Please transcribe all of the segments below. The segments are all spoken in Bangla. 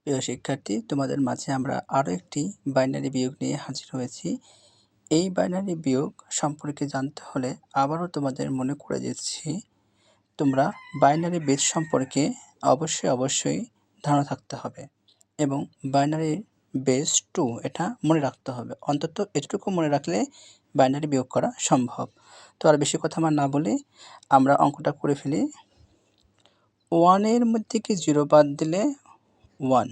প্রিয় শিক্ষার্থী, তোমাদের মাঝে আমরা আরও একটি বাইনারি বিয়োগ নিয়ে হাজির হয়েছি। এই বাইনারি বিয়োগ সম্পর্কে জানতে হলে আবারও তোমাদের মনে করে দিচ্ছি, তোমরা বাইনারি বেস সম্পর্কে অবশ্যই ধারণা থাকতে হবে এবং বাইনারি বেস 2 এটা মনে রাখতে হবে। অন্তত এটুকু মনে রাখলে বাইনারি বিয়োগ করা সম্ভব। তো আর বেশি কথা আমার না বলে আমরা অঙ্কটা করে ফেলি। 1-এর মধ্যে কি 0 বাদ দিলে 1,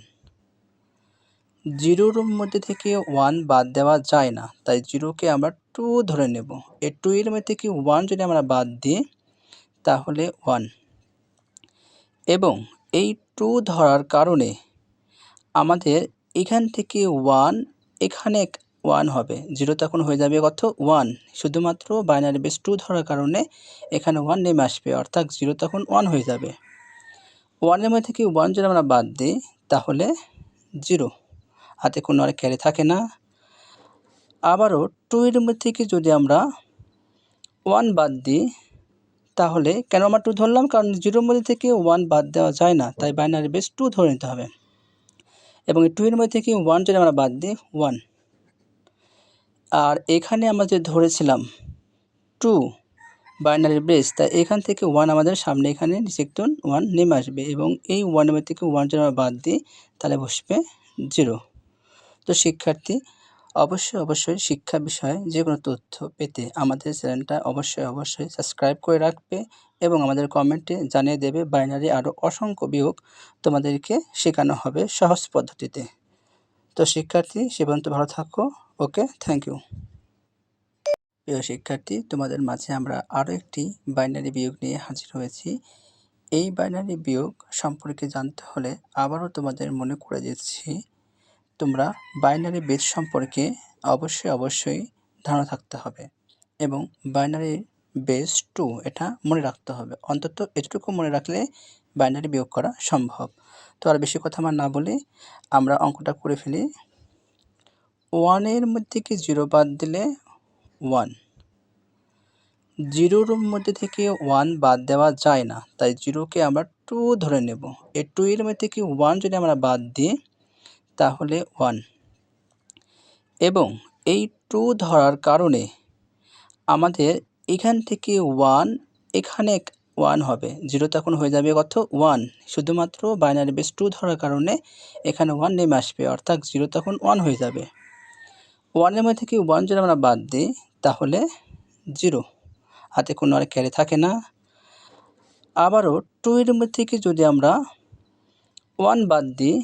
0-র মধ্যে থেকে 1 বাদ দেওয়া যায় না, তাই 0-কে আমরা 2 ধরে নেব। এই 2-এর মধ্যে কি 1 যদি আমরা বাদ দিই তাহলে 1, এবং এই 2 ধরার কারণে আমাদের এখান থেকে 1 এখানে 1 হবে, 0 তখন হয়ে যাবে কত 1। শুধুমাত্র বাইনারি বেস 2 ধরার কারণে এখানে 1 নেমে আসবে, অর্থাৎ 0 তখন 1 হয়ে যাবে। 1-এর মধ্যে থেকে 1 যদি আমরা বাদ দিই তাহলে 0, হাতে কোনো আর ক্যারি থাকে না। আবারও 2-এর মধ্যে থেকে যদি আমরা 1 বাদ দিই তাহলে, কেন আমরা 2 ধরলাম, কারণ 0-র মধ্যে থেকে 1 বাদ দেওয়া যায় না, তাই বাইনারি বেস 2 ধরে নিতে হবে। এবং এই 2-এর মধ্যে থেকে 1 যদি আমরা বাদ দিই 1, আর এখানে আমরা যে ধরেছিলাম 2 বাইনারি বেস, তাই এখান থেকে 1 আমাদের সামনে এখানে নিচে 1 নেমে আসবে, এবং এই 1-এর মধ্যে থেকে 1 যদি আমরা বাদ দিই তাহলে বসবে 0। তো শিক্ষার্থী, অবশ্যই শিক্ষা বিষয়ে যে কোনো তথ্য পেতে আমাদের চ্যানেলটা অবশ্যই সাবস্ক্রাইব করে রাখবে এবং আমাদের কমেন্টে জানিয়ে দেবে। বাইনারি আরও অসংখ্য বিয়োগ তোমাদেরকে শেখানো হবে সহজ পদ্ধতিতে। তো শিক্ষার্থী, সে পর্যন্ত ভালো থাকো। ওকে, থ্যাংক ইউ। প্রিয় শিক্ষার্থী, তোমাদের মাঝে আমরা আরও একটি বাইনারি বিয়োগ নিয়ে হাজির হয়েছি। এই বাইনারি বিয়োগ সম্পর্কে জানতে হলে আবারও তোমাদের মনে করে দিচ্ছি, তোমরা বাইনারি বেস সম্পর্কে অবশ্যই ধারণা থাকতে হবে এবং বাইনারি বেস 2 এটা মনে রাখতে হবে। অন্তত এটুকু মনে রাখলে বাইনারি বিয়োগ করা সম্ভব। তো আর বেশি কথা আমার না বলে আমরা অঙ্কটা করে ফেলি। 1-এর মধ্যে কি 0 বাদ দিলে 1, 0-র মধ্যে থেকে 1 বাদ দেওয়া যায় না, তাই 0-কে আমরা 2 ধরে নেব। এই 2-এর মধ্যে থেকে 1 যদি আমরা বাদ দিই তাহলে 1, এবং এই 2 ধরার কারণে আমাদের এখান থেকে 1 এখানে 1 হবে, 0 তখন হয়ে যাবে কত 1। শুধুমাত্র বাইনারি বেস 2 ধরার কারণে এখানে 1 নেমে আসবে, অর্থাৎ 0 তখন 1 হয়ে যাবে। 1-এর মধ্যে থেকে 1 যদি আমরা বাদ দিই তাহলে 0, হাতে কোনো আর ক্যারি থাকে না। আবারও 2-এর মধ্যে থেকে যদি আমরা 1 বাদ দিই